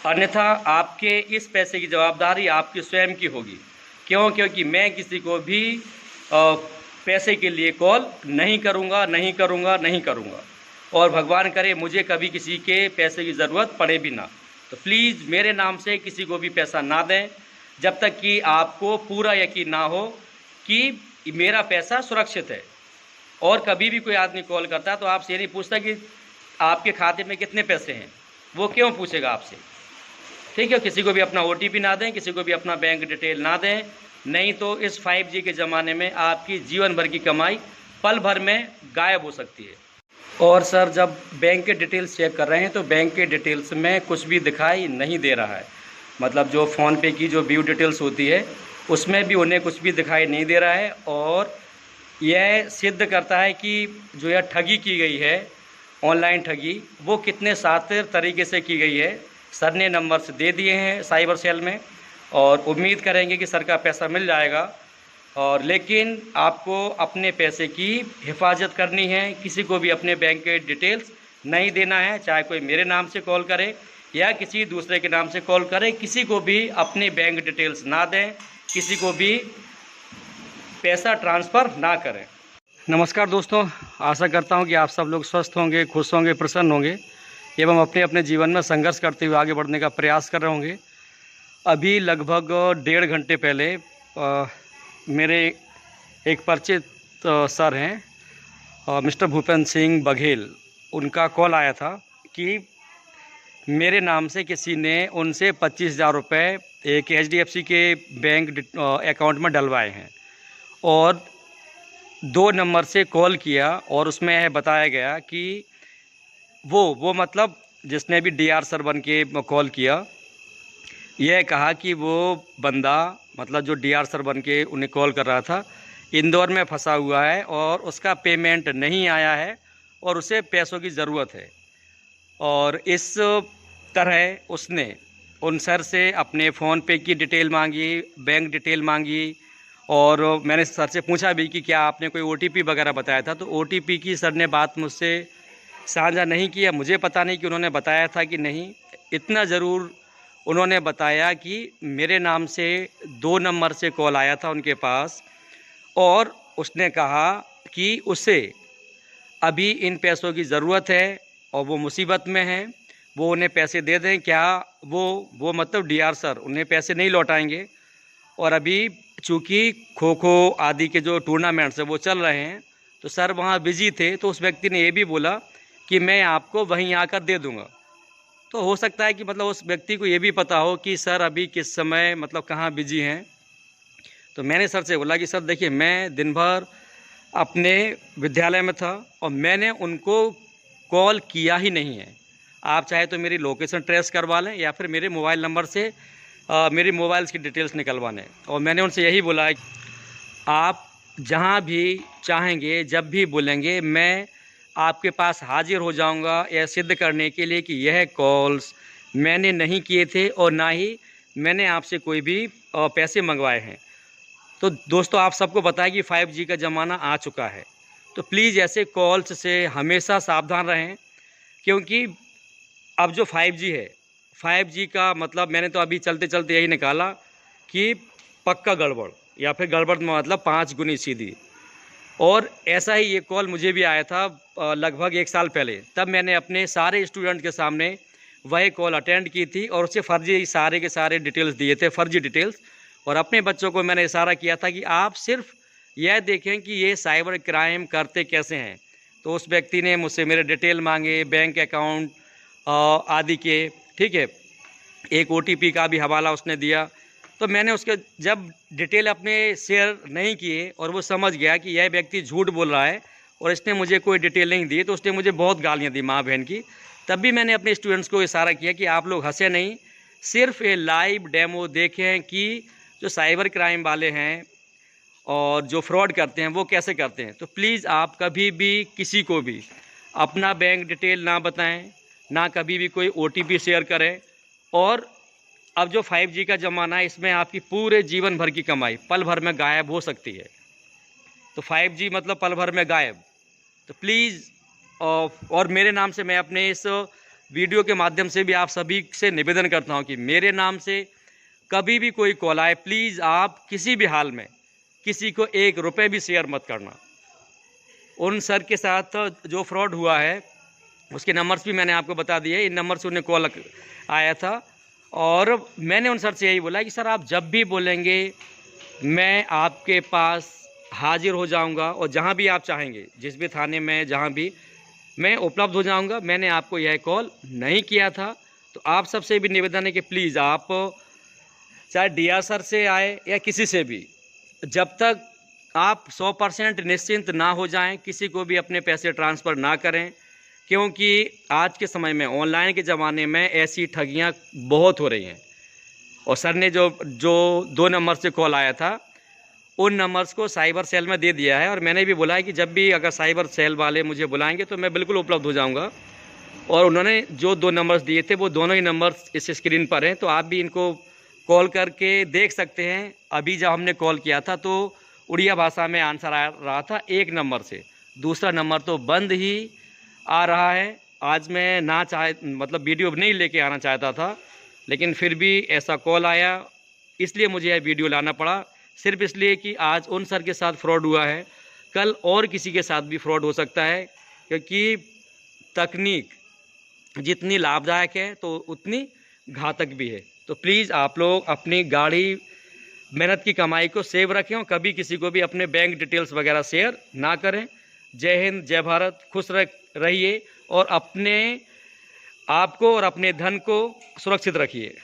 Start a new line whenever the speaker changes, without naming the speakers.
अन्यथा आपके इस पैसे की जवाबदारी आपकी स्वयं की होगी। क्यों? क्योंकि मैं किसी को भी पैसे के लिए कॉल नहीं करूँगा, नहीं करूँगा, नहीं करूँगा, और भगवान करे मुझे कभी किसी के पैसे की ज़रूरत पड़े भी ना। तो प्लीज़ मेरे नाम से किसी को भी पैसा ना दें जब तक कि आपको पूरा यकीन ना हो कि मेरा पैसा सुरक्षित है। और कभी भी कोई आदमी कॉल करता है तो आपसे ये नहीं पूछता कि आपके खाते में कितने पैसे हैं, वो क्यों पूछेगा आपसे? ठीक है, किसी को भी अपना OTP ना दें, किसी को भी अपना बैंक डिटेल ना दें, नहीं तो इस 5G के ज़माने में आपकी जीवन भर की कमाई पल भर में गायब हो सकती है। और सर, जब बैंक के डिटेल्स चेक कर रहे हैं तो बैंक के डिटेल्स में कुछ भी दिखाई नहीं दे रहा है। मतलब जो फ़ोनपे की जो व्यू डिटेल्स होती है उसमें भी उन्हें कुछ भी दिखाई नहीं दे रहा है, और यह सिद्ध करता है कि जो यह ठगी की गई है, ऑनलाइन ठगी, वो कितने शातिर तरीके से की गई है। सर ने नंबर्स दे दिए हैं साइबर सेल में, और उम्मीद करेंगे कि सर का पैसा मिल जाएगा। और लेकिन आपको अपने पैसे की हिफाजत करनी है, किसी को भी अपने बैंक के डिटेल्स नहीं देना है, चाहे कोई मेरे नाम से कॉल करे या किसी दूसरे के नाम से कॉल करे, किसी को भी अपने बैंक डिटेल्स ना दें, किसी को भी पैसा ट्रांसफ़र ना करें। नमस्कार दोस्तों, आशा करता हूं कि आप सब लोग स्वस्थ होंगे, खुश होंगे, प्रसन्न होंगे एवं अपने अपने जीवन में संघर्ष करते हुए आगे बढ़ने का प्रयास कर रहे होंगे। अभी लगभग 1.5 घंटे पहले मेरे एक परिचित सर हैं, मिस्टर भूपेंद्र सिंह बघेल, उनका कॉल आया था कि मेरे नाम से किसी ने उनसे 25,000 रुपये एक HDFC के बैंक अकाउंट में डलवाए हैं, और 2 नंबर से कॉल किया, और उसमें यह बताया गया कि वो मतलब जिसने भी DR सर बन के कॉल किया, यह कहा कि वो बंदा, मतलब जो DR सर बन के उन्हें कॉल कर रहा था, इंदौर में फंसा हुआ है और उसका पेमेंट नहीं आया है और उसे पैसों की ज़रूरत है। और इस तरह उसने उन सर से अपने फ़ोनपे की डिटेल मांगी, बैंक डिटेल मांगी, और मैंने सर से पूछा भी कि क्या आपने कोई OTP वगैरह बताया था, तो OTP की सर ने बात मुझसे साझा नहीं किया। मुझे पता नहीं कि उन्होंने बताया था कि नहीं। इतना ज़रूर उन्होंने बताया कि मेरे नाम से 2 नंबर से कॉल आया था उनके पास, और उसने कहा कि उसे अभी इन पैसों की ज़रूरत है और वो मुसीबत में हैं, वो उन्हें पैसे दे दें। क्या वो मतलब DR सर उन्हें पैसे नहीं लौटाएंगे, और अभी चूँकि खो-खो आदि के जो टूर्नामेंट्स हैं वो चल रहे हैं, तो सर वहाँ बिज़ी थे, तो उस व्यक्ति ने ये भी बोला कि मैं आपको वहीं आकर दे दूँगा। तो हो सकता है कि मतलब उस व्यक्ति को ये भी पता हो कि सर अभी किस समय मतलब कहाँ बिज़ी हैं। तो मैंने सर से बोला कि सर देखिए, मैं दिन भर अपने विद्यालय में था और मैंने उनको कॉल किया ही नहीं है। आप चाहे तो मेरी लोकेशन ट्रेस करवा लें या फिर मेरे मोबाइल नंबर से मेरी मोबाइल्स की डिटेल्स निकलवा लें। और मैंने उनसे यही बोला है, आप जहाँ भी चाहेंगे, जब भी बोलेंगे, मैं आपके पास हाजिर हो जाऊंगा यह सिद्ध करने के लिए कि यह कॉल्स मैंने नहीं किए थे और ना ही मैंने आपसे कोई भी पैसे मंगवाए हैं। तो दोस्तों, आप सबको पता है कि 5G का ज़माना आ चुका है, तो प्लीज़ ऐसे कॉल्स से हमेशा सावधान रहें, क्योंकि अब जो 5G है, 5G का मतलब मैंने तो अभी चलते चलते यही निकाला कि पक्का गड़बड़, या फिर गड़बड़ मतलब 5 गुनी सीधी। और ऐसा ही ये कॉल मुझे भी आया था लगभग 1 साल पहले। तब मैंने अपने सारे स्टूडेंट के सामने वह कॉल अटेंड की थी और उससे फर्जी सारे के सारे डिटेल्स दिए थे, फर्जी डिटेल्स। और अपने बच्चों को मैंने इशारा किया था कि आप सिर्फ यह देखें कि ये साइबर क्राइम करते कैसे हैं। तो उस व्यक्ति ने मुझसे मेरे डिटेल मांगे, बैंक अकाउंट आदि के, ठीक है, एक OTP का भी हवाला उसने दिया। तो मैंने उसके जब डिटेल अपने शेयर नहीं किए और वो समझ गया कि यह व्यक्ति झूठ बोल रहा है और इसने मुझे कोई डिटेल नहीं दी, तो उसने मुझे बहुत गालियाँ दी माँ बहन की। तब भी मैंने अपने स्टूडेंट्स को इशारा किया कि आप लोग हंसे नहीं, सिर्फ ये लाइव डेमो देखें कि जो साइबर क्राइम वाले हैं और जो फ्रॉड करते हैं वो कैसे करते हैं। तो प्लीज़ आप कभी भी किसी को भी अपना बैंक डिटेल ना बताएं, ना कभी भी कोई OTP शेयर करें। और अब जो 5G का ज़माना है, इसमें आपकी पूरे जीवन भर की कमाई पल भर में गायब हो सकती है। तो 5G मतलब पल भर में गायब। तो प्लीज़, और मेरे नाम से मैं अपने इस वीडियो के माध्यम से भी आप सभी से निवेदन करता हूं कि मेरे नाम से कभी भी कोई कॉल आए, प्लीज़ आप किसी भी हाल में किसी को 1 रुपये भी शेयर मत करना। उन सर के साथ जो फ्रॉड हुआ है उसके नंबर्स भी मैंने आपको बता दिए। इन नंबर से उन्हें कॉल आया था और मैंने उन सर से यही बोला कि सर आप जब भी बोलेंगे मैं आपके पास हाजिर हो जाऊंगा और जहां भी आप चाहेंगे, जिस भी थाने में जहां भी मैं उपलब्ध हो जाऊंगा। मैंने आपको यह कॉल नहीं किया था। तो आप सबसे भी निवेदन है कि प्लीज़ आप चाहे डीआर सर से आए या किसी से भी, जब तक आप 100% निश्चिंत ना हो जाएं, किसी को भी अपने पैसे ट्रांसफ़र ना करें, क्योंकि आज के समय में ऑनलाइन के ज़माने में ऐसी ठगियां बहुत हो रही हैं। और सर ने जो 2 नंबर से कॉल आया था उन नंबर्स को साइबर सेल में दे दिया है और मैंने भी बोला है कि जब भी अगर साइबर सेल वाले मुझे बुलाएंगे तो मैं बिल्कुल उपलब्ध हो जाऊंगा। और उन्होंने जो 2 नंबर्स दिए थे वो दोनों ही नंबर्स इस स्क्रीन पर हैं, तो आप भी इनको कॉल करके देख सकते हैं। अभी जब हमने कॉल किया था तो उड़िया भाषा में आंसर आ रहा था 1 नंबर से, दूसरा नंबर तो बंद ही आ रहा है। आज मैं ना मतलब वीडियो नहीं लेके आना चाहता था, लेकिन फिर भी ऐसा कॉल आया, इसलिए मुझे यह वीडियो लाना पड़ा। सिर्फ इसलिए कि आज उन सर के साथ फ्रॉड हुआ है, कल और किसी के साथ भी फ्रॉड हो सकता है, क्योंकि तकनीक जितनी लाभदायक है तो उतनी घातक भी है। तो प्लीज़ आप लोग अपनी गाड़ी मेहनत की कमाई को सेव रखें और कभी किसी को भी अपने बैंक डिटेल्स वगैरह शेयर ना करें। जय हिंद, जय भारत, खुश रहिए और अपने आप को और अपने धन को सुरक्षित रखिए।